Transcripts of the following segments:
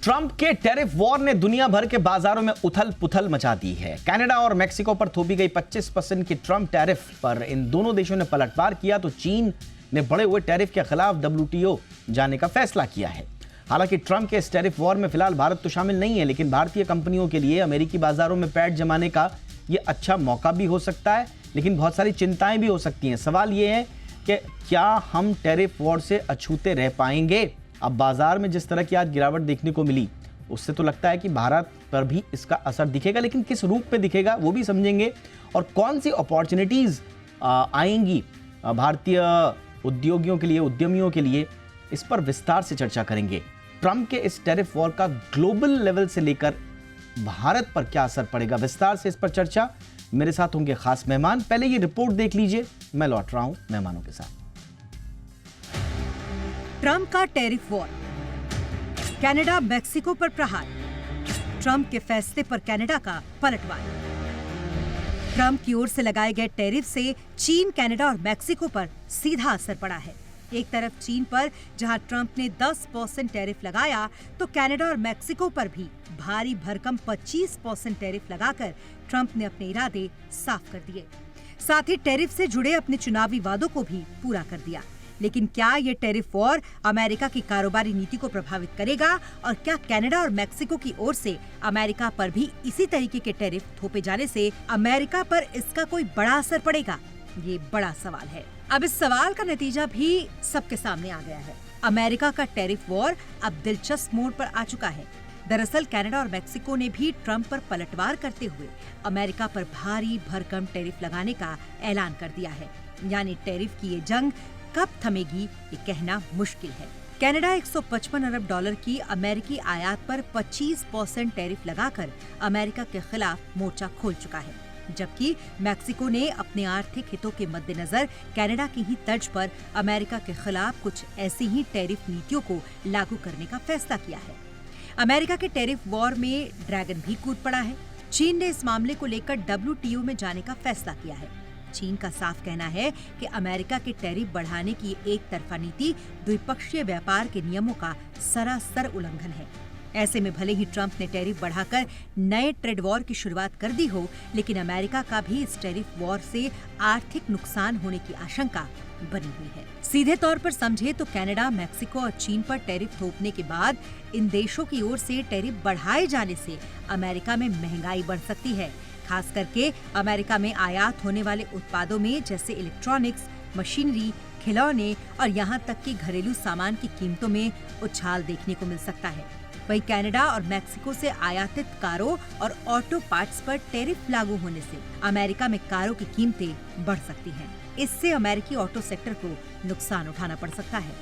Trump के tariff war ने दुनिया भर के बाजारों में उथल पुथल मचा दी है। कनाडा और मेक्सिको पर थोपी गई 25% की ट्रंप टैरिफ पर इन दोनों देशों ने पलटवार किया तो चीन ने बढ़े हुए टैरिफ के खिलाफ WTO जाने का फैसला किया है। हालांकि ट्रंप के इस टैरिफ वॉर में फिलहाल भारत तो शामिल नहीं है, लेकिन भारतीय कंपनियों के लिए अमेरिकी बाजारों में पैठ जमाने का यह अच्छा मौका भी हो सकता है, लेकिन बहुत सारी चिंताएं भी हो सकती हैं। सवाल यह है कि क्या हम टैरिफ वॉर से अछूते रह पाएंगे? अब बाजार में जिस तरह की आज गिरावट देखने को मिली, उससे तो लगता है कि भारत पर भी इसका असर दिखेगा, लेकिन किस रूप में दिखेगा वो भी समझेंगे और कौन सी अपॉर्चुनिटीज आएंगी भारतीय उद्योगियों के लिए, उद्यमियों के लिए, इस पर विस्तार से चर्चा करेंगे। ट्रंप के इस टैरिफ वॉर का ग्लोबल लेवल से लेकर भारत पर क्या असर पड़ेगा, विस्तार से इस पर चर्चा। मेरे साथ होंगे खास मेहमान। पहले ये रिपोर्ट देख लीजिए, मैं लौट रहा हूं मेहमानों के साथ। ट्रंप का टैरिफ वॉर, कनाडा मेक्सिको पर प्रहार, ट्रंप के फैसले पर कनाडा का पलटवार। ट्रंप की ओर से लगाए गए टैरिफ से चीन, कनाडा और मेक्सिको पर सीधा असर पड़ा है। एक तरफ चीन पर जहां ट्रंप ने 10% टैरिफ लगाया, तो कनाडा और मेक्सिको पर भी भारी भरकम 25% टैरिफ लगाकर ट्रंप ने अपने इरादे साफ कर दिए। साथ ही टैरिफ से जुड़े अपने चुनावी वादों को भी पूरा कर दिया। लेकिन क्या ये टैरिफ वॉर अमेरिका की कारोबारी नीति को प्रभावित करेगा, और क्या कनाडा और मेक्सिको की ओर से अमेरिका पर भी इसी तरीके के टैरिफ थोपे जाने से अमेरिका पर इसका कोई बड़ा असर पड़ेगा? ये बड़ा सवाल है। अब इस सवाल का नतीजा भी सबके सामने आ गया है। अमेरिका का टैरिफ वॉर अब दिलचस्प मोड़ पर आ चुका है। दरअसल कनाडा और मेक्सिको ने भी ट्रंप पर पलटवार करते हुए अमेरिका पर भारी भरकम टैरिफ लगाने का ऐलान कर दिया है। यानी टैरिफ की ये जंग कब थमेगी, ये कहना मुश्किल है। कनाडा 155 अरब डॉलर की अमेरिकी आयात पर 25% टैरिफ लगाकर अमेरिका के खिलाफ मोर्चा खोल चुका है, जबकि मेक्सिको ने अपने आर्थिक हितों के मद्देनजर कनाडा की ही तर्ज पर अमेरिका के खिलाफ कुछ ऐसी ही टैरिफ नीतियों को लागू करने का फैसला किया है। अमेरिका के टैरिफ वॉर में ड्रैगन भी कूद पड़ा है। चीन ने इस मामले को लेकर WTO में जाने का फैसला किया है। चीन का साफ कहना है कि अमेरिका के टैरिफ बढ़ाने की एक तरफा नीति द्विपक्षीय व्यापार के नियमों का सरासर उल्लंघन है। ऐसे में भले ही ट्रंप ने टैरिफ बढ़ाकर नए ट्रेड वॉर की शुरुआत कर दी हो, लेकिन अमेरिका का भी इस टैरिफ वॉर से आर्थिक नुकसान होने की आशंका बनी हुई है। सीधे तौर पर समझे तो कनाडा, मेक्सिको और चीन पर टैरिफ थोपने के बाद इन देशों की ओर से टैरिफ बढ़ाए जाने से अमेरिका में महंगाई बढ़ सकती है। खास करके अमेरिका में आयात होने वाले उत्पादों में जैसे इलेक्ट्रॉनिक्स, मशीनरी, खिलौने और यहाँ तक कि घरेलू सामान की कीमतों में उछाल देखने को मिल सकता है। वहीं कनाडा और मेक्सिको से आयातित कारों और ऑटो पार्ट्स पर टैरिफ लागू होने से अमेरिका में कारों की कीमतें बढ़ सकती हैं। इससे अमेरिकी ऑटो सेक्टर को नुकसान उठाना पड़ सकता है।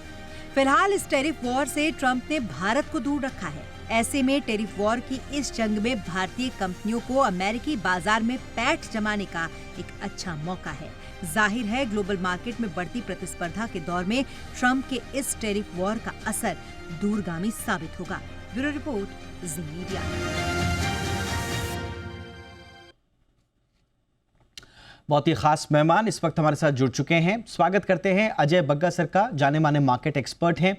फिलहाल इस टैरिफ वॉर से ट्रंप ने भारत को दूर रखा है। ऐसे में टैरिफ वॉर की इस जंग में भारतीय कंपनियों को अमेरिकी बाजार में पैठ जमाने का एक अच्छा मौका है। जाहिर है ग्लोबल मार्केट में बढ़ती प्रतिस्पर्धा के दौर में ट्रंप के इस टैरिफ वॉर का असर दूरगामी साबित होगा। ब्यूरो रिपोर्ट, जी मीडिया। बहुत ही खास मेहमान इस वक्त हमारे साथ जुड़ चुके हैं। स्वागत करते हैं अजय बग्गा सर का, जाने माने मार्केट एक्सपर्ट हैं।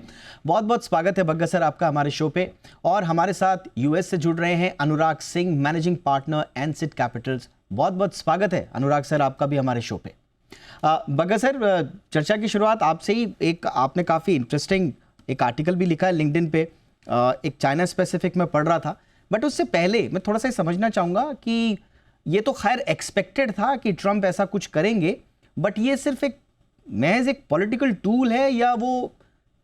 बहुत बहुत स्वागत है बग्गा सर आपका हमारे शो पे। और हमारे साथ यूएस से जुड़ रहे हैं Anurag Singh, managing partner एनसिट Capitals. बहुत बहुत स्वागत है अनुराग सर आपका भी हमारे शो पे। बग्गा सर, चर्चा की शुरुआत आपसे ही। एक आपने काफ़ी इंटरेस्टिंग एक आर्टिकल भी लिखा है लिंक्डइन पे, एक चाइना स्पेसिफिक में पढ़ रहा था, बट उससे पहले मैं थोड़ा सा समझना चाहूँगा कि ये तो खैर एक्सपेक्टेड था कि ट्रंप ऐसा कुछ करेंगे, बट ये सिर्फ एक महज एक पॉलिटिकल टूल है या वो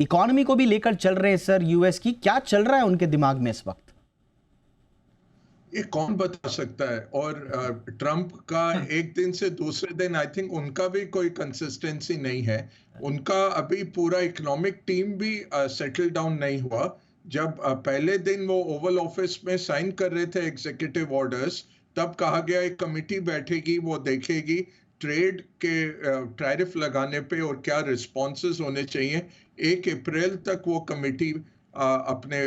इकोनॉमी को भी लेकर चल रहे हैं सर यूएस की? क्या चल रहा है उनके दिमाग में इस वक्त? ये कौन बता सकता है। और ट्रंप का एक दिन से दूसरे दिन आई थिंक उनका भी कोई कंसिस्टेंसी नहीं है। उनका अभी पूरा इकोनॉमिक टीम भी सेटल डाउन नहीं हुआ। जब पहले दिन वो ओवल ऑफिस में साइन कर रहे थे एग्जीक्यूटिव ऑर्डर्स, तब कहा गया एक कमेटी बैठेगी, वो देखेगी ट्रेड के टैरिफ लगाने पे और क्या रिस्पॉन्सेज होने चाहिए। 1 अप्रैल तक वो कमेटी अपने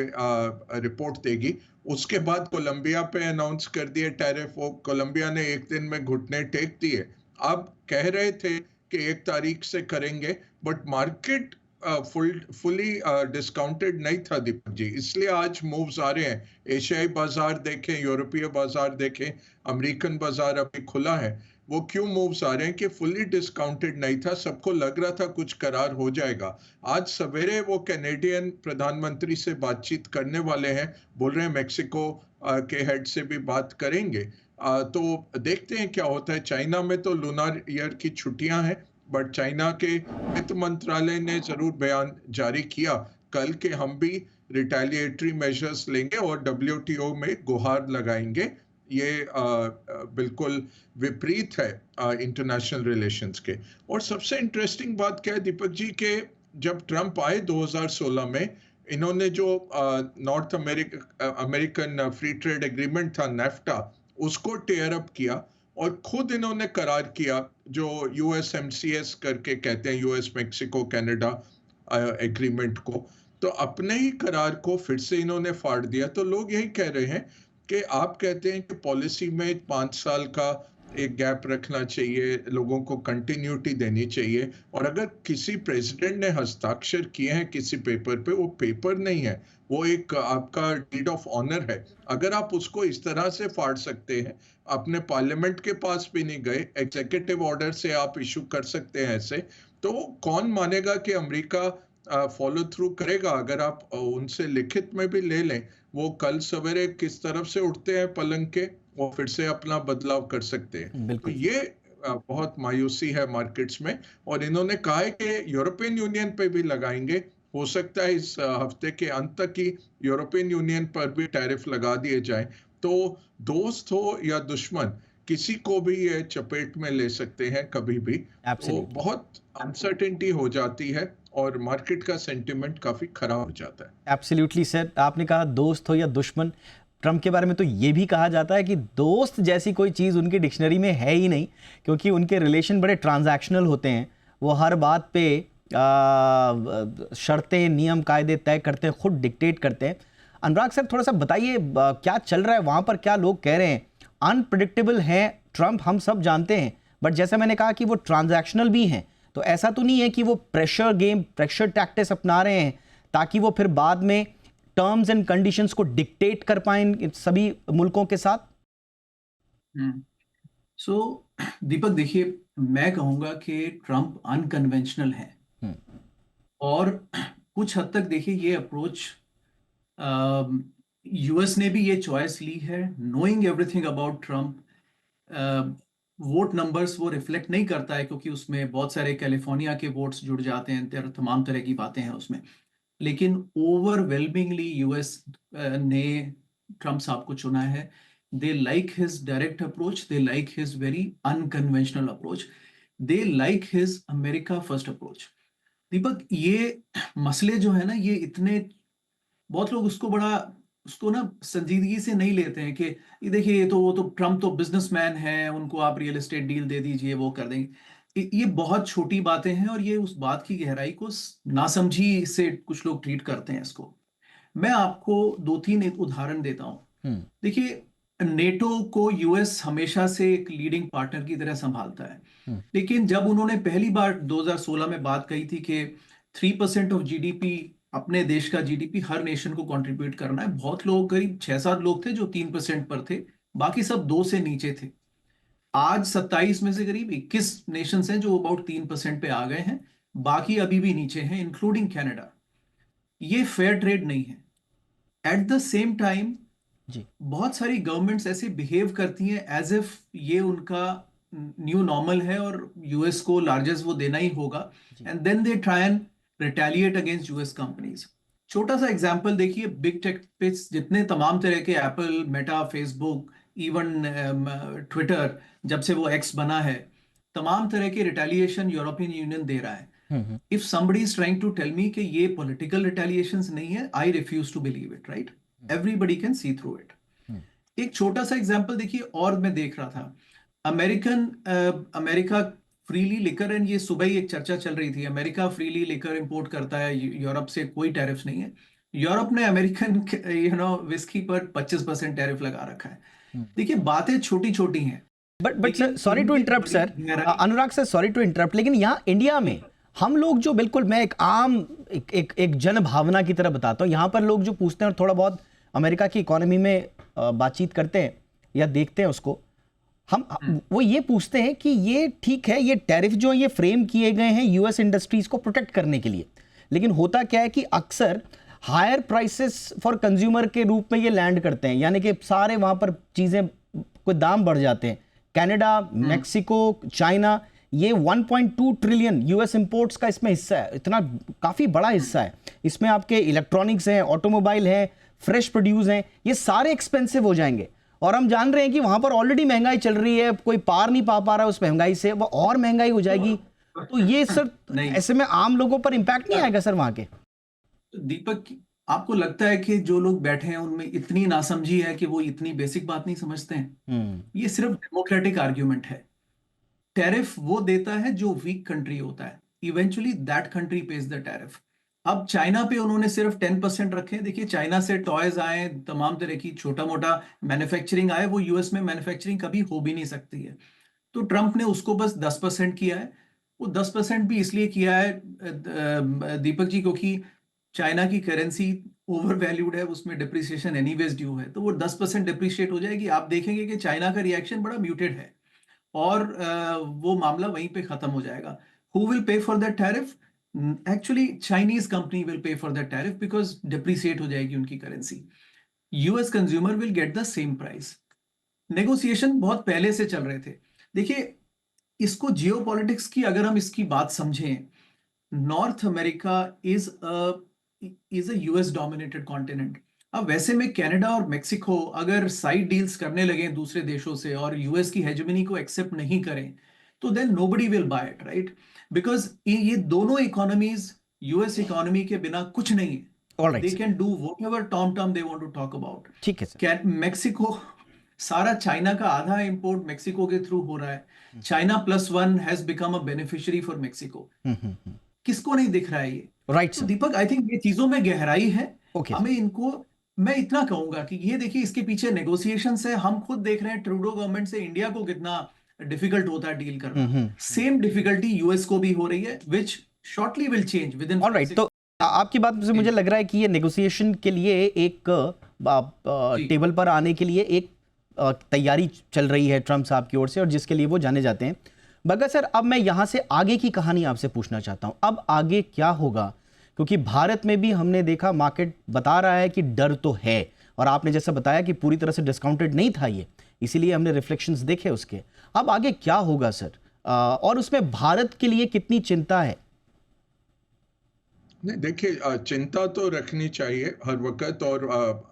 रिपोर्ट देगी। उसके बाद कोलंबिया पे अनाउंस कर दिए टैरिफ। वो कोलंबिया ने एक दिन में घुटने टेक दिए। अब कह रहे थे कि 1 तारीख से करेंगे, बट मार्केट फुली डिस्काउंटेड नहीं था दीपक जी, इसलिए आज मूव्स आ रहे हैं। एशियाई बाजार देखें, यूरोपीय बाजार देखें, अमेरिकन बाजार अभी खुला है। वो क्यों मूव्स आ रहे हैं कि फुली डिस्काउंटेड नहीं था, सबको लग रहा था कुछ करार हो जाएगा। आज सवेरे वो कैनेडियन प्रधानमंत्री से बातचीत करने वाले हैं, बोल रहे हैं मेक्सिको के हेड से भी बात करेंगे। तो देखते हैं क्या होता है। चाइना में तो लूनार ईयर की छुट्टियां हैं, बट चाइना के वित्त मंत्रालय ने जरूर बयान जारी किया कल कि हम भी रिटेलिएटरी मेजर्स लेंगे और WTO में गुहार लगाएंगे। ये बिल्कुल विपरीत है इंटरनेशनल रिलेशंस के। और सबसे इंटरेस्टिंग बात क्या है दीपक जी के जब ट्रंप आए 2016 में, इन्होंने जो north American free trade agreement था नेफ्टा, उसको टेयर अप किया और खुद इन्होंने करार किया जो USMCS करके कहते हैं, US मेक्सिको कनाडा एग्रीमेंट को। तो अपने ही करार को फिर से इन्होंने फाड़ दिया। तो लोग यही कह रहे हैं कि आप कहते हैं कि पॉलिसी में 5 साल का एक गैप रखना चाहिए, लोगों को कंटिन्यूटी देनी चाहिए, और अगर किसी प्रेसिडेंट ने हस्ताक्षर किए हैं किसी पेपर पे, वो पेपर नहीं है, वो एक आपका डीड ऑफ ऑनर है। अगर आप उसको इस तरह से फाड़ सकते हैं, अपने पार्लियामेंट के पास भी नहीं गए, एग्जीक्यूटिव ऑर्डर से आप इशू कर सकते हैं ऐसे, तो कौन मानेगा कि अमेरिका फॉलो थ्रू करेगा? अगर आप उनसे लिखित में भी ले लें, वो कल सवेरे किस तरफ से उठते हैं पलंग के, वो फिर से अपना बदलाव कर सकते हैं। तो ये बहुत मायूसी है मार्केट्स में। और इन्होंने कहा है कि यूरोपियन यूनियन पे भी लगाएंगे। हो सकता है इस हफ्ते के अंत तक ही यूरोपियन यूनियन पर भी टैरिफ लगा दिए जाएं। तो दोस्त हो या दुश्मन, किसी को भी ये चपेट में ले सकते हैं कभी भी। तो बहुत अनसर्टेनिटी हो जाती है और मार्केट का सेंटिमेंट काफी खराब हो जाता है। एब्सोल्युटली सर, आपने कहा दोस्त हो या दुश्मन। ट्रंप के बारे में तो ये भी कहा जाता है कि दोस्त जैसी कोई चीज़ उनकी डिक्शनरी में है ही नहीं, क्योंकि उनके रिलेशन बड़े ट्रांजैक्शनल होते हैं। वो हर बात पे शर्तें, नियम, कायदे तय करते हैं, खुद डिक्टेट करते हैं। अनुराग सर, थोड़ा सा बताइए क्या चल रहा है वहाँ पर, क्या लोग कह रहे हैं? अनप्रेडिक्टेबल हैं ट्रंप, हम सब जानते हैं, बट जैसा मैंने कहा कि वो ट्रांजैक्शनल भी हैं। तो ऐसा तो नहीं है कि वो प्रेशर गेम, प्रेशर टैक्टिक्स अपना रहे हैं ताकि वो फिर बाद में टर्म्स एंड कंडीशंस को डिक्टेट कर पाएं सभी मुल्कों के साथ? सो दीपक, देखिए, मैं कहूंगा कि ट्रंप अनकन्वेंशनल है और कुछ हद तक देखिए ये अप्रोच यूएस ने भी ये चॉइस ली है, knowing everything about Trump. Vote numbers वो रिफ्लेक्ट नहीं करता है क्योंकि उसमें बहुत सारे कैलिफोर्निया के वोट्स जुड़ जाते हैं, तमाम तरह की बातें हैं उसमें, लेकिन ओवरवेलमिंगली यूएस ने ट्रंप साहब को चुना है। They like his direct approach, they like his very unconventional approach, they like his America first approach. Deepak, ये मसले जो है ना, ये इतने, बहुत लोग उसको ना संजीदगी से नहीं लेते हैं कि ये देखिए, ये तो वो तो ट्रंप तो बिजनेसमैन है, उनको आप रियल एस्टेट डील दे दीजिए, वो कर देंगे। ये बहुत छोटी बातें हैं और ये उस बात की गहराई को नासमझी से कुछ लोग ट्रीट करते हैं इसको। मैं आपको 2-3 एक उदाहरण देता हूं। देखिए, नेटो को यूएस हमेशा से एक लीडिंग पार्टनर की तरह संभालता है, लेकिन जब उन्होंने पहली बार 2016 में बात कही थी कि 3% ऑफ जीडीपी, अपने देश का जीडीपी हर नेशन को कंट्रीब्यूट करना है, बहुत लोग, करीब 6-7 लोग थे जो 3% पर थे, बाकी सब 2 से नीचे थे। आज 27 में से करीब 21 नेशंस हैं जो अबाउट 3% पे आ गए हैं, बाकी अभी भी नीचे हैं, इंक्लूडिंग कनाडा। ये फेयर ट्रेड नहीं है। एट द सेम टाइम बहुत सारी गवर्नमेंट्स ऐसे बिहेव करती हैं एज इफ ये उनका न्यू नॉर्मल है और यूएस को लार्जेस्ट वो देना ही होगा, and then they try and retaliate against US companies. छोटा सा एग्जांपल देखिए, बिग टेक पे जितने तमाम तरह के, Apple, Meta, Facebook, even Twitter, जब से वो एक्स बना है, तमाम तरह के रिटेलिएशन यूरोपियन यूनियन दे रहा है। If somebody is trying to tell me कि ये पॉलिटिकल रिटेलिएशंस नहीं है, I refuse to believe it, right? Everybody can see through it. एक छोटा सा एग्जांपल देखिए, और मैं देख रहा था, अमेरिका फ्रीली लिकर, एंड ये सुबह ही एक चर्चा चल रही थी, अमेरिका फ्रीली लिकर इंपोर्ट करता है यूरोप से, कोई टैरिफ नहीं है। यूरोप ने अमेरिकन विस्की पर 25% टैरिफ लगा रखा है। देखिए, बातें छोटी छोटी हैं। But sorry to interrupt sir, Anurag sir, sorry to interrupt, लेकिन यहाँ इंडिया में हम लोग जो बिल्कुल मैं एक आम एक जन भावना की तरह बताता हूँ, यहाँ पर लोग जो पूछते हैं और थोड़ा बहुत अमेरिका की इकोनॉमी में बातचीत करते हैं या देखते हैं उसको, हम वो ये पूछते हैं कि ये ठीक है, ये टैरिफ जो ये फ्रेम किए गए हैं यूएस इंडस्ट्रीज को प्रोटेक्ट करने के लिए, लेकिन होता क्या है कि अक्सर हायर प्राइसेस फॉर कंज्यूमर के रूप में ये लैंड करते हैं, यानी कि सारे वहां पर चीजें कोई दाम बढ़ जाते हैं। कनाडा, मैक्सिको, चाइना, ये 1.2 ट्रिलियन यूएस इंपोर्ट्स का इसमें हिस्सा है, इतना काफी बड़ा हिस्सा है। इसमें आपके इलेक्ट्रॉनिक्स हैं, ऑटोमोबाइल हैं, फ्रेश प्रोड्यूस हैं, ये सारे एक्सपेंसिव हो जाएंगे। और हम जान रहे हैं कि वहां पर ऑलरेडी महंगाई चल रही है, कोई पार नहीं पा रहा है उस महंगाई से, वो और महंगाई हो जाएगी। तो ये सर ऐसे में आम लोगों पर इंपैक्ट नहीं आएगा सर वहां के? दीपक, आपको लगता है कि जो लोग बैठे हैं उनमें इतनी नासमझी है कि वो इतनी बेसिक बात नहीं समझते हैं? ये सिर्फ डेमोक्रेटिक आर्ग्यूमेंट है। टैरिफ वो देता है जो वीक कंट्री होता है, eventually that country page the tariff. अब चाइना पे उन्होंने सिर्फ 10% रखे। देखिए, चाइना से टॉयज आए, तमाम तरह की छोटा मोटा मैन्युफैक्चरिंग आए, वो यूएस में मैन्युफैक्चरिंग कभी हो भी नहीं सकती है। तो ट्रंप ने उसको बस 10% किया है। वो 10% भी इसलिए किया है दीपक जी, क्योंकि चाइना की करेंसी ओवर वैल्यूड है, उसमें डिप्रिसिएशन एनीवेज ड्यू है, तो वो 10% डिप्रिशिएट हो जाएगी। आप देखेंगे कि चाइना का रिएक्शन बड़ा म्यूटेड है और वो मामला वहीं पे खत्म हो जाएगा। Who will pay for that tariff? Actually Chinese company will pay for that tariff because depreciate हो जाएगी उनकी currency. US consumer will get the same price. Negotiation बहुत पहले से चल रहे थे। देखिए, इसको जियोपॉलिटिक्स की अगर हम इसकी बात समझें, north America is a US dominated continent. अब वैसे में कनाडा और मेक्सिको अगर साइड डील्स करने लगे दूसरे देशों से और यूएस की हेजेमनी को एक्सेप्ट नहीं करें, तो then nobody will buy it, right? Because ये दोनों इकोनॉमीज यूएस इकोनॉमी के बिना कुछ नहीं है। They can do whatever tom they want to talk about. ठीक है सर। मेक्सिको, सारा चाइना का आधा इंपोर्ट मेक्सिको के थ्रू हो रहा है। China +1 has become a beneficiary for Mexico. किसको नहीं दिख रहा है ये? राइट तो दीपक, आई थिंक ये चीजों में गहराई है। Okay, हमें इनको, मैं इतना कहूंगा कि ये देखिए, इसके पीछे नेगोशिएशन है। हम खुद देख रहे हैं ट्रूडो गवर्नमेंट से इंडिया को कितना डिफिकल्ट होता है डील करना। सेम डिफिकल्टी यूएस को भी हो रही है, which shortly will change within. Alright, तो आपकी बात से मुझे लग रहा है कि ये नेगोशिएशन के लिए एक टेबल पर आने के लिए एक तैयारी चल रही है ट्रंप साहब की ओर से, और जिसके लिए वो जाने जाते हैं। बगा सर, अब मैं यहां से आगे की कहानी आपसे पूछना चाहता हूं। अब आगे क्या होगा? क्योंकि भारत में भी हमने देखा, मार्केट बता रहा है कि डर तो है, और आपने जैसा बताया कि पूरी तरह से डिस्काउंटेड नहीं था ये, इसीलिए हमने रिफ्लेक्शंस देखे उसके। अब आगे क्या होगा सर, और उसमें भारत के लिए कितनी चिंता है? नहीं, देखिए, चिंता तो रखनी चाहिए हर वक्त। और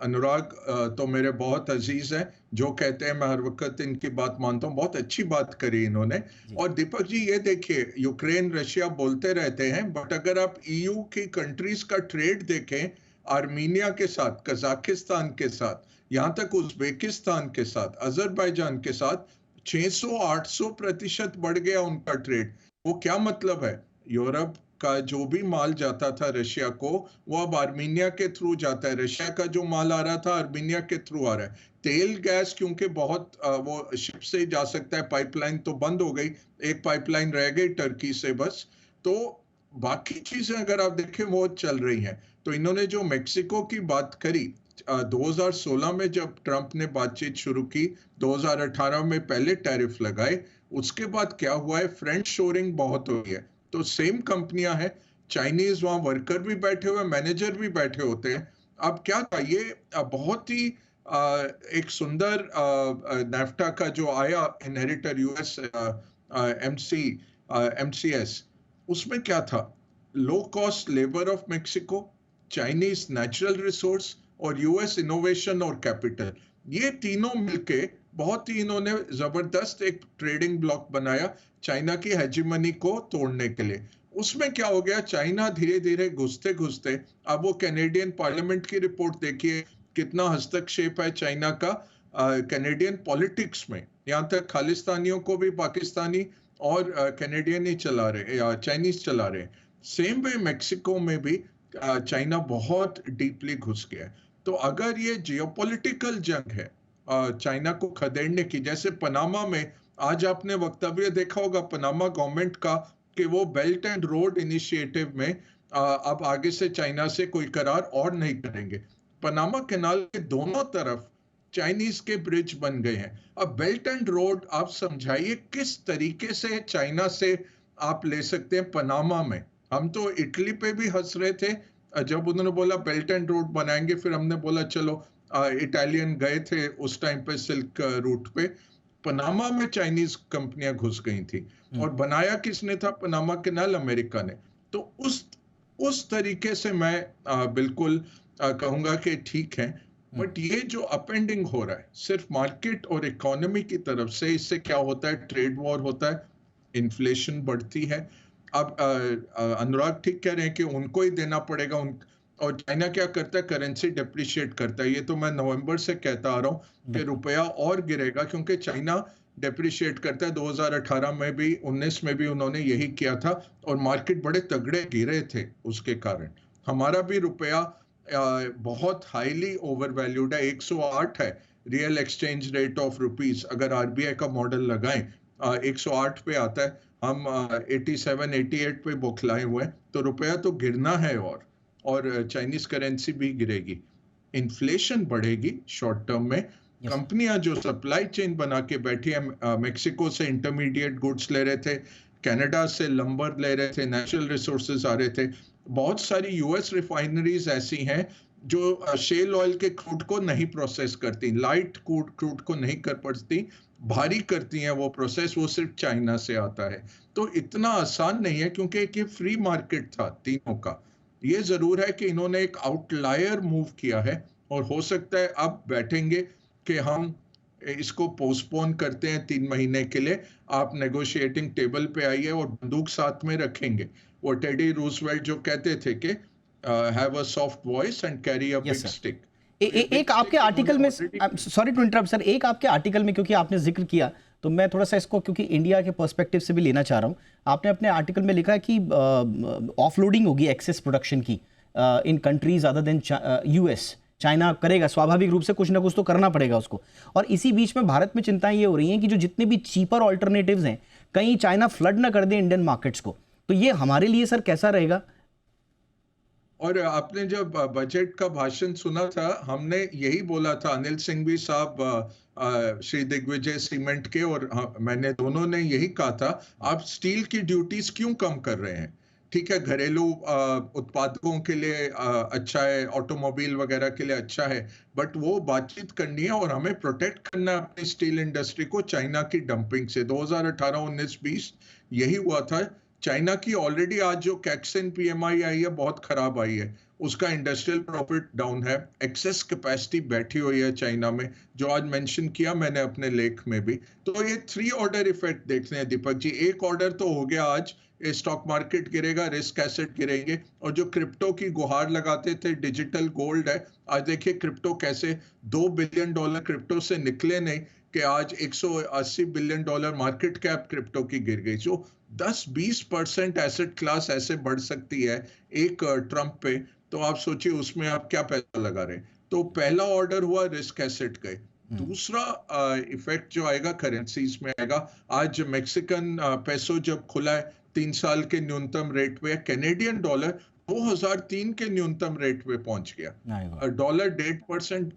अनुराग तो मेरे बहुत अजीज हैं, जो कहते हैं मैं हर वक्त इनकी बात मानता हूँ। बहुत अच्छी बात करी इन्होंने। और दीपक जी, ये देखिए, यूक्रेन रशिया बोलते रहते हैं, बट अगर आप ईयू की कंट्रीज का ट्रेड देखें, आर्मीनिया के साथ, कजाकिस्तान के साथ, यहाँ तक उज्बेकिस्तान के साथ, अजरबैजान के साथ 600-800% बढ़ गया उनका ट्रेड। वो क्या मतलब है? यूरोप का जो भी माल जाता था रशिया को, वो अब आर्मीनिया के थ्रू जाता है। रशिया का जो माल आ रहा था आर्मीनिया के थ्रू आ रहा है। तेल गैस क्योंकि बहुत वो शिप से जा सकता है, पाइपलाइन तो बंद हो गई, एक पाइपलाइन रह गई टर्की से बस। तो बाकी चीजें अगर आप देखें वो चल रही हैं। तो इन्होंने जो मेक्सिको की बात करी, 2016 में जब ट्रंप ने बातचीत शुरू की, 2018 में पहले टैरिफ लगाए, उसके बाद क्या हुआ है, फ्रेंड शोरिंग बहुत हुई है। तो सेम कंपनियां हैं, चाइनीज वहां वर्कर भी बैठे हुए, मैनेजर भी बैठे होते हैं। अब क्या था, ये बहुत ही एक सुंदर नाफ्टा का जो आया इनहेरिटर यूएस एमसीएस, उसमें क्या था, low cost labour of Mexico, Chinese natural resource और यूएस इनोवेशन और कैपिटल, ये तीनों मिलके बहुत ही इन्होंने जबरदस्त एक ट्रेडिंग ब्लॉक बनाया चाइना की हेजिमनी को तोड़ने के लिए। उसमें क्या हो गया, चाइना धीरे धीरे घुसते घुसते, अब वो कैनेडियन पार्लियामेंट की रिपोर्ट देखिए, कितना हस्तक्षेप है चाइना का कैनेडियन पॉलिटिक्स में। यहाँ तक खालिस्तानियों को भी पाकिस्तानी और कैनेडियन ही चला रहे या चाइनीज चला रहे। सेम वे मेक्सिको में भी चाइना बहुत डीपली घुस गया। तो अगर ये जियोपॉलिटिकल जंग है चाइना को खदेड़ने की, जैसे पनामा में आज आपने वक्तव्य देखा होगा, पनामा गवर्नमेंट का कि वो बेल्ट एंड रोड इनिशिएटिव में अब आगे से चाइना से कोई करार और नहीं करेंगे। पनामा कैनाल के दोनों तरफ चाइनीज के ब्रिज बन गए हैं। अब बेल्ट एंड रोड आप समझाइए किस तरीके से चाइना से आप ले सकते हैं पनामा में। हम तो इटली पे भी हंस रहे थे जब उन्होंने बोला बेल्ट एंड रोड बनाएंगे, फिर हमने बोला चलो इटालियन गए थे उस टाइम पे सिल्क रूट पे। पनामा में चाइनीज कंपनियां घुस गई थी और बनाया किसने था पनामा कैनाल? अमेरिका ने। तो उस तरीके से मैं बिल्कुल कहूंगा कि ठीक है, बट ये जो अपएंडिंग हो रहा है सिर्फ मार्केट और इकोनॉमी की तरफ से, इससे क्या होता है? ट्रेड वॉर होता है, इन्फ्लेशन बढ़ती है। अब अनुराग ठीक कह रहे हैं कि उनको ही देना पड़ेगा और चाइना क्या करता है? करेंसी डेप्रिशिएट करता है। ये तो मैं नवंबर से कहता आ रहा हूँ कि रुपया और गिरेगा, क्योंकि चाइना डेप्रिशिएट करता है। 2018 में भी 19 में भी उन्होंने यही किया था और मार्केट बड़े तगड़े गिरे थे उसके कारण। हमारा भी रुपया बहुत हाईली ओवर वैल्यूड है, 108 है real exchange rate of rupees. अगर आरबीआई का मॉडल लगाएं 108 पे आता है, हम 87 88 पे बौखलाए हुए हैं। तो रुपया तो गिरना है और चाइनीज करेंसी भी गिरेगी, इन्फ्लेशन बढ़ेगी शॉर्ट टर्म में। कंपनियां जो सप्लाई चेन बना के बैठी है, मेक्सिको से इंटरमीडिएट गुड्स ले रहे थे, कनाडा से लंबर ले रहे थे, नेचुरल रिसोर्सेज आ रहे थे। बहुत सारी यूएस रिफाइनरीज ऐसी हैं जो शेल ऑयल के क्रूड को नहीं प्रोसेस करती, लाइट क्रूड को नहीं कर पाती, भारी करती हैं वो प्रोसेस, वो सिर्फ चाइना से आता है। तो इतना आसान नहीं है, क्योंकि एक ये फ्री मार्केट था तीनों का। ये जरूर है कि इन्होंने एक आउटलायर मूव किया है और हो सकता है अब बैठेंगे कि हम इसको पोस्टपोन करते हैं 3 महीने के लिए, आप नेगोशिएटिंग टेबल पे आइए और बंदूक साथ में रखेंगे। वो टेडी रूजवेल्ट जो कहते थे कि have a soft voice and carry a big stick. एक आपके आर्टिकल में, सॉरी टू इंटरप्ट सर, एक आपके आर्टिकल में क्योंकि आपने जिक्र किया तो मैं थोड़ा सा इसको क्योंकि इंडिया के पर्सपेक्टिव से भी लेना चाह रहा हूं। आपने अपने आर्टिकल में लिखा है कि ऑफलोडिंग होगी एक्सेस प्रोडक्शन की in countries other than US. China करेगा, स्वाभाविक रूप से कुछ ना कुछ तो करना पड़ेगा उसको। और इसी बीच में भारत में चिंताएं ये हो रही हैं कि जो जितने भी चीपर ऑल्टरनेटिव्स हैं, कहीं चाइना फ्लड ना कर दे इंडियन मार्केट्स को। तो ये हमारे लिए सर कैसा रहेगा? और आपने जब बजट का भाषण सुना था, हमने यही बोला था, अनिल सिंघवी साहब श्री दिग्विजय सीमेंट के और मैंने दोनों ने यही कहा था, आप स्टील की ड्यूटीज क्यों कम कर रहे हैं? ठीक है, घरेलू उत्पादकों के लिए अच्छा है, ऑटोमोबाइल वगैरह के लिए अच्छा है, बट वो बातचीत करनी है और हमें प्रोटेक्ट करना है अपनी स्टील इंडस्ट्री को चाइना की डंपिंग से। 2018, 19, 20 यही हुआ था। चाइना की ऑलरेडी आज जो कैक्सन पीएमआई आई है बहुत खराब आई है, उसका इंडस्ट्रियल प्रॉफिट डाउन है, एक्सेस कैपेसिटी बैठी हुई है चाइना में, जो आज मेंशन किया मैंने अपने लेख में भी। तो ये 3 ऑर्डर इफेक्ट देखते हैं दीपक जी। एक ऑर्डर तो हो गया, आज स्टॉक मार्केट गिरेगा, रिस्क एसेट गिरेंगे, और जो क्रिप्टो की गुहार लगाते थे, डिजिटल गोल्ड है, आज देखिए क्रिप्टो कैसे $2 बिलियन क्रिप्टो से निकले नहीं कि आज $180 बिलियन मार्केट कैप क्रिप्टो की गिर गई। जो 10-20% एसेट क्लास ऐसे बढ़ सकती है एक ट्रम्प पे, तो आप सोचिए उसमें आप क्या पैसा लगा रहे हैं। तो पहला ऑर्डर हुआ, रिस्क एसेट गए। दूसरा इफेक्ट जो आएगा करेंसीज में आएगा। आज मैक्सिकन पेसो जब खुला है 3 साल के न्यूनतम रेट पे, कैनेडियन डॉलर 2003 के न्यूनतम रेट पे पहुंच गया। डॉलर 1.5%,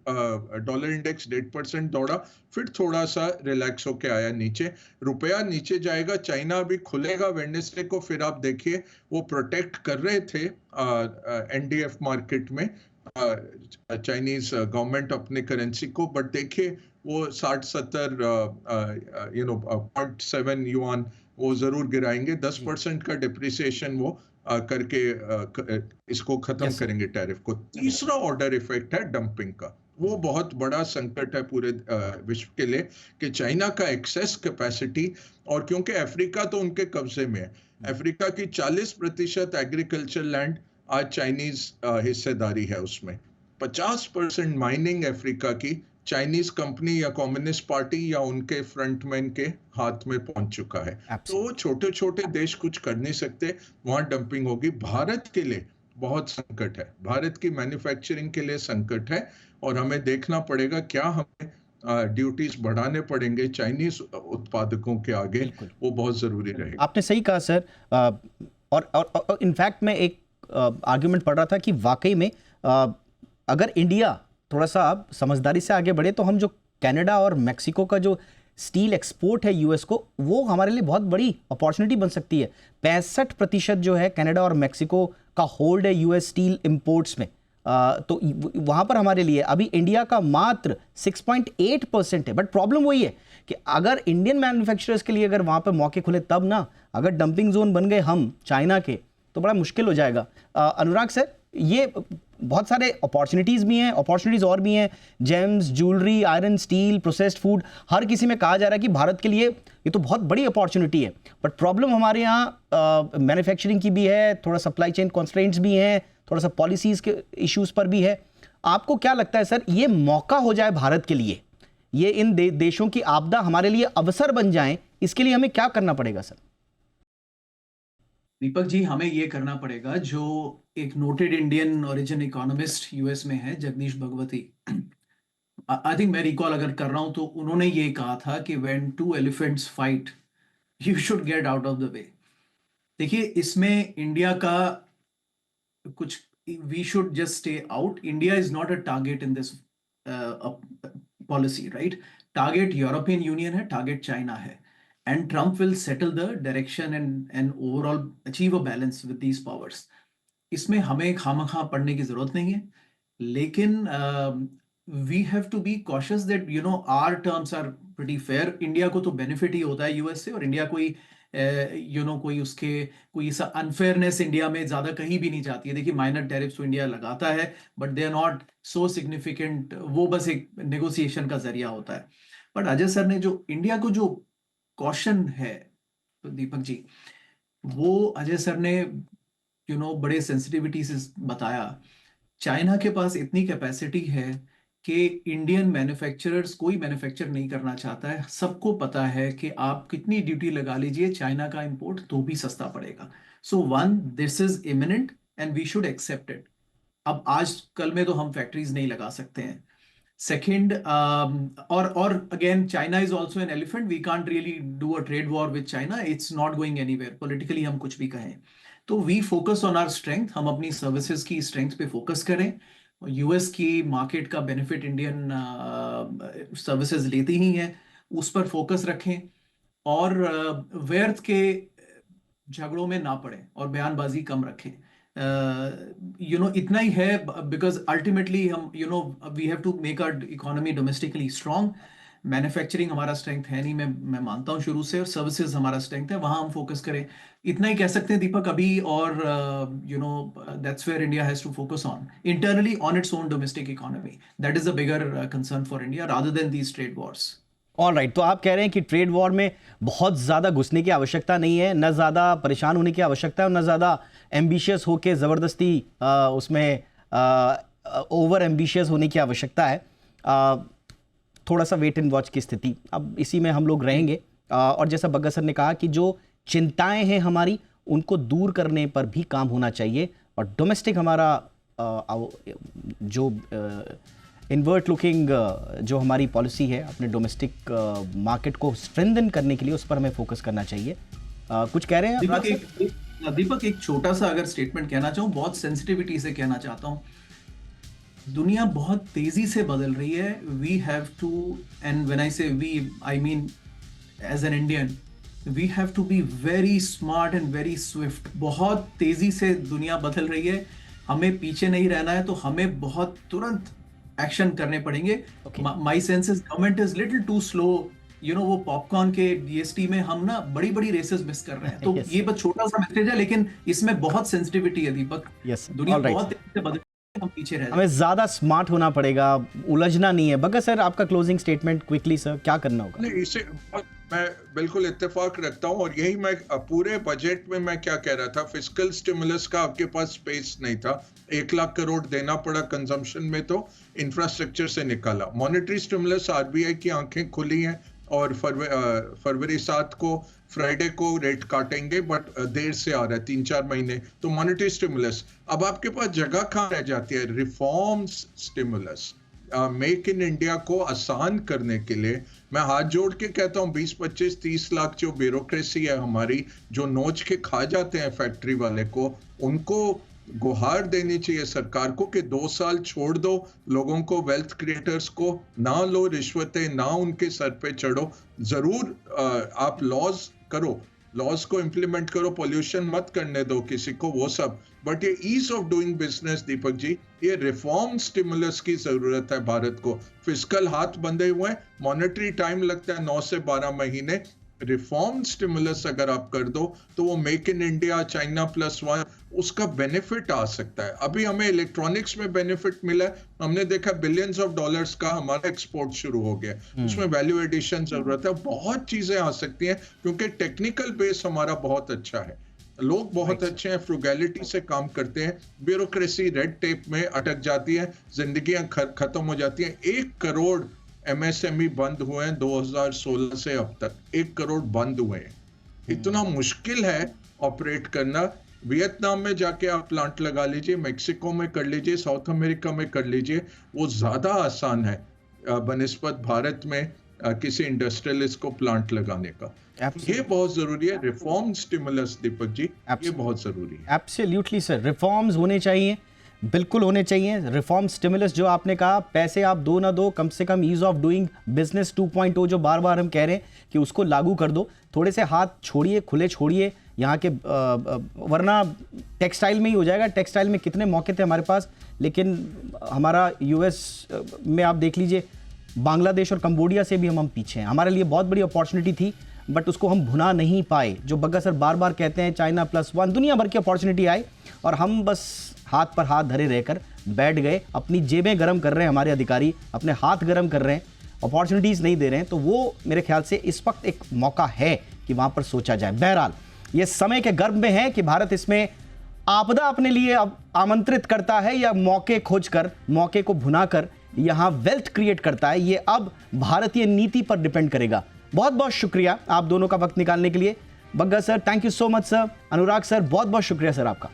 डॉलर इंडेक्स 1.5% दौड़ा, फिर थोड़ा सा रिलैक्स होके आया नीचे। रुपया नीचे जाएगा, चाइना अभी खुलेगा वेडनेसडे को, फिर आप देखिए वो प्रोटेक्ट कर रहे थे एनडीएफ मार्केट में चाइनीज गवर्नमेंट अपने करेंसी को, बट देखिए वो 60-70 0.7 युआन वो जरूर गिराएंगे। 10% का डिप्रिसिएशन वो करके इसको खत्म करेंगे टैरिफ को। तीसरा ऑर्डर इफेक्ट है डंपिंग का। वो बहुत बड़ा संकट है पूरे विश्व के लिए कि चाइना का एक्सेस कैपेसिटी, और क्योंकि अफ्रीका तो उनके कब्जे में है, अफ्रीका की 40% एग्रीकल्चर लैंड आज चाइनीज हिस्सेदारी है उसमें। 50% माइनिंग अफ्रीका की चाइनीज कंपनी या कम्युनिस्ट पार्टी या उनके फ्रंटमैन के हाथ में पहुंच चुका है। तो छोटे छोटे देश कुछ कर नहीं सकते, वहां डंपिंग होगी। भारत के लिए बहुत संकट है, भारत की मैन्युफैक्चरिंग के लिए संकट है, और हमें देखना पड़ेगा क्या हमें ड्यूटीज बढ़ाने पड़ेंगे चाइनीज उत्पादकों के आगे, वो बहुत जरूरी रहेगा। आपने सही कहा सर। और इनफैक्ट मैं एक आर्ग्यूमेंट पढ़ रहा था कि वाकई में अगर इंडिया थोड़ा सा अब समझदारी से आगे बढ़े तो हम जो कनाडा और मेक्सिको का जो स्टील एक्सपोर्ट है यूएस को, वो हमारे लिए बहुत बड़ी अपॉर्चुनिटी बन सकती है। 65% जो है कनाडा और मेक्सिको का होल्ड है यूएस स्टील इंपोर्ट्स में। तो वहाँ पर हमारे लिए अभी इंडिया का मात्र 6.8% है। बट प्रॉब्लम वही है कि अगर इंडियन मैन्युफैक्चरर्स के लिए अगर वहाँ पर मौके खुले तब ना, अगर डंपिंग जोन बन गए हम चाइना के तो बड़ा मुश्किल हो जाएगा। अनुराग सर, ये बहुत सारे अपॉर्चुनिटीज़ भी हैं, अपॉर्चुनिटीज़ और भी हैं, gems, jewellery, iron, steel, processed food, हर किसी में कहा जा रहा है कि भारत के लिए ये तो बहुत बड़ी अपॉर्चुनिटी है। बट प्रॉब्लम हमारे यहाँ मैन्युफैक्चरिंग की भी है, थोड़ा सप्लाई चेन कॉन्स्ट्रेंट्स भी हैं, थोड़ा सा पॉलिसीज़ के इश्यूज़ पर भी है। आपको क्या लगता है सर, ये मौका हो जाए भारत के लिए, ये इन देशों की आपदा हमारे लिए अवसर बन जाए, इसके लिए हमें क्या करना पड़ेगा सर? दीपक जी, हमें ये करना पड़ेगा जो एक noted Indian origin economist US में है, जगदीश भगवती, आई थिंक मैं रिकॉल अगर कर रहा हूं तो उन्होंने ये कहा था कि when two elephants fight you should get out of the way. देखिए, इसमें इंडिया का कुछ, we should just stay out. India is not a target in this policy, right? Target European Union है, टारगेट चाइना है, and Trump will settle the direction and overall achieve a balance with these powers. इसमें हमें खामखा पढ़ने की जरूरत नहीं है, लेकिन we have to be cautious that you know our terms are pretty fair. India को तो बेनिफिट ही होता है यूएस से, और इंडिया कोई कोई ऐसा अनफेयरनेस इंडिया में ज्यादा कहीं भी नहीं जाती है। देखिए, माइनर टैरिफ्स तो इंडिया लगाता है, but they are not so significant, वो बस एक नेगोशिएशन का जरिया होता है। बट अजय सर ने जो इंडिया को जो कॉशन है, तो दीपक जी, वो अजय सर ने बड़े सेंसिटिविटी से बताया। चाइना के पास इतनी कैपेसिटी है कि इंडियन मैन्युफैक्चरर्स कोई मैन्युफैक्चर नहीं करना चाहता है। सबको पता है कि आप कितनी ड्यूटी लगा लीजिए, चाइना का इंपोर्ट तो भी सस्ता पड़ेगा। So one, this is imminent and we should accept it. अब आज कल में तो हम फैक्ट्रीज नहीं लगा सकते हैं। Second, or again, China is also an elephant. We can't really do a trade war with China. It's not going anywhere. Politically, हम कुछ भी कहें, तो we focus on our strength. हम अपनी services की strength पे focus करें। US की market का benefit Indian services लेती ही हैं, उस पर focus रखें, और व्यर्थ के झगड़ों में ना पड़ें और बयानबाजी कम रखें। इतना ही है, बिकॉज अल्टीमेटली हम we have to make our economy domestically strong. Manufacturing हमारा स्ट्रेंथ है नहीं, मैं मानता हूं शुरू से, और सर्विसेज हमारा स्ट्रेंथ है, वहां हम फोकस करें। इतना ही कह सकते हैं दीपक अभी, और that's where India has to focus on internally on its own domestic economy. That is a bigger concern for India rather than these trade wars. All right, तो आप कह रहे हैं कि ट्रेड वॉर में बहुत ज़्यादा घुसने की आवश्यकता नहीं है, न ज़्यादा परेशान होने की आवश्यकता है, और न ज़्यादा एम्बिशियस होके ज़बरदस्ती उसमें ओवर एम्बिशियस होने की आवश्यकता है। थोड़ा सा वेट एंड वॉच की स्थिति, अब इसी में हम लोग रहेंगे। और जैसा बग्गा सर ने कहा कि जो चिंताएं हैं हमारी, उनको दूर करने पर भी काम होना चाहिए, और डोमेस्टिक हमारा जो इनवर्ट लुकिंग जो हमारी पॉलिसी है अपने डोमेस्टिक मार्केट को स्ट्रेंथन करने के लिए, उस पर हमें फोकस करना चाहिए। कुछ कह रहे हैं दीपक? एक छोटा सा अगर स्टेटमेंट कहना चाहूँ, बहुत सेंसिटिविटी से कहना चाहता हूँ। दुनिया बहुत तेजी से बदल रही है। We have to, and when I say we, I mean as an Indian, we have to be very smart and very swift. बहुत तेजी से दुनिया बदल रही है, हमें पीछे नहीं रहना है, तो हमें बहुत तुरंत एक्शन करने पड़ेंगे। My sense is government is little too slow. वो पॉपकॉर्न के डीएसटी में हम ना बड़ी बड़ी रेसेस मिस कर रहे हैं। तो ये बस छोटा सा मैसेज है, लेकिन इसमें बहुत सेंसिटिविटी है दीपक। दुनिया बहुत तेजी से बदल रही है, हम पीछे रह रहे हैं। हमें ज्यादा स्मार्ट होना पड़ेगा, उलझना नहीं है। बग्गा सर, आपका क्लोजिंग स्टेटमेंट क्विकली सर, क्या करना होगा? नहीं, इसे मैं बिल्कुल इत्तेफाक रखता हूं, और यही मैं पूरे बजट में मैं क्या कह रहा था, फिस्कल स्टिमुलस का आपके पास स्पेस नहीं था। 1 लाख करोड़ देना पड़ा कंजम्पशन में, तो इंफ्रास्ट्रक्चर से निकाला। मॉनेटरी स्टिमुलस, आरबीआई की आंखें खुली हैं, और फरवरी 7 को फ्राइडे को रेट काटेंगे, बट देर से आ रहा है, 3-4 महीने। तो मॉनेटरी स्टिमुलस, अब आपके पास जगह कहाँ रह जाती है? Reforms stimulus. Make in India को आसान करने के लिए मैं हाथ जोड़ के कहता हूँ 20, 25, 30 लाख जो ब्यूरोक्रेसी है हमारी, जो नोच के खा जाते हैं फैक्ट्री वाले को, उनको गुहार देनी चाहिए सरकार को कि 2 साल छोड़ दो लोगों को, वेल्थ क्रिएटर्स को, ना लो रिश्वतें, ना उनके सर पे चढ़ो, जरूर आप लॉज करो, लॉज को इंप्लीमेंट करो, पॉल्यूशन मत करने दो किसी को, वो सब, बट ये ease of doing business Deepak ji, ये रिफॉर्म स्टिमुलस की जरूरत है भारत को। फिस्कल हाथ बंधे हुए हैं, मॉनेटरी टाइम लगता है 9 से 12 महीने, रिफॉर्म स्टिमुलस अगर आप कर दो तो वो मेक इन इंडिया, चाइना +1, उसका बेनिफिट आ सकता है। अभी हमें इलेक्ट्रॉनिक्स में बेनिफिट मिला है, हमने देखा बिलियंस ऑफ डॉलर्स का हमारा एक्सपोर्ट शुरू हो गया, उसमें वैल्यू एडिशन जरूरत है, बहुत चीजें आ सकती हैं क्योंकि टेक्निकल बेस हमारा बहुत अच्छा है, लोग बहुत अच्छे हैं, फ्रूगैलिटी से काम करते हैं, ब्यूरोक्रेसी रेड टेप में अटक जाती है, जिंदगियां खत्म हो जाती हैं। 1 करोड़ MSME बंद हुए हैं 2016 से अब तक, 1 करोड़ बंद हुए हैं। इतना मुश्किल है ऑपरेट करना। वियतनाम में जाके आप प्लांट लगा लीजिए, मेक्सिको में कर लीजिए, साउथ अमेरिका में कर लीजिए, वो ज्यादा आसान है बनिस्बत भारत में किसी इंडस्ट्रियलिस्ट को प्लांट लगाने का। ये बहुत जरूरी है, रिफॉर्म स्टिमुलस दीपक जी, ये बहुत जरूरी है। एब्सोल्युटली सर, रिफॉर्म्स होने चाहिए, बिल्कुल होने चाहिए। रिफॉर्म स्टिमुलस जो आपने कहा, पैसे आप दो ना दो, कम से कम ईज ऑफ डूइंग बिजनेस 2.0 जो बार बार हम कह रहे हैं कि उसको लागू कर दो, थोड़े से हाथ छोड़िए, खुले छोड़िए यहाँ के, वरना टेक्सटाइल में ही हो जाएगा। टेक्सटाइल में कितने मौके थे हमारे पास, लेकिन हमारा US में आप देख लीजिए, बांग्लादेश और कंबोडिया से भी हम पीछे हैं। हमारे लिए बहुत बड़ी अपॉर्चुनिटी थी बट उसको हम भुना नहीं पाए। जो बग्गा सर बार बार कहते हैं चाइना +1, दुनिया भर की अपॉर्चुनिटी आई और हम बस हाथ पर हाथ धरे रहकर बैठ गए। अपनी जेबें गर्म कर रहे हैं हमारे अधिकारी, अपने हाथ गर्म कर रहे हैं, अपॉर्चुनिटीज़ नहीं दे रहे हैं। तो वो मेरे ख्याल से इस वक्त एक मौका है कि वहाँ पर सोचा जाए। बहरहाल ये समय के गर्भ में है कि भारत इसमें आपदा अपने लिए अब आमंत्रित करता है या मौके खोजकर, मौके को भुनाकर यहाँ वेल्थ क्रिएट करता है, ये अब भारतीय नीति पर डिपेंड करेगा। बहुत बहुत शुक्रिया आप दोनों का वक्त निकालने के लिए। Bagga sir, thank you so much sir. Anurag sir, बहुत बहुत शुक्रिया सर आपका।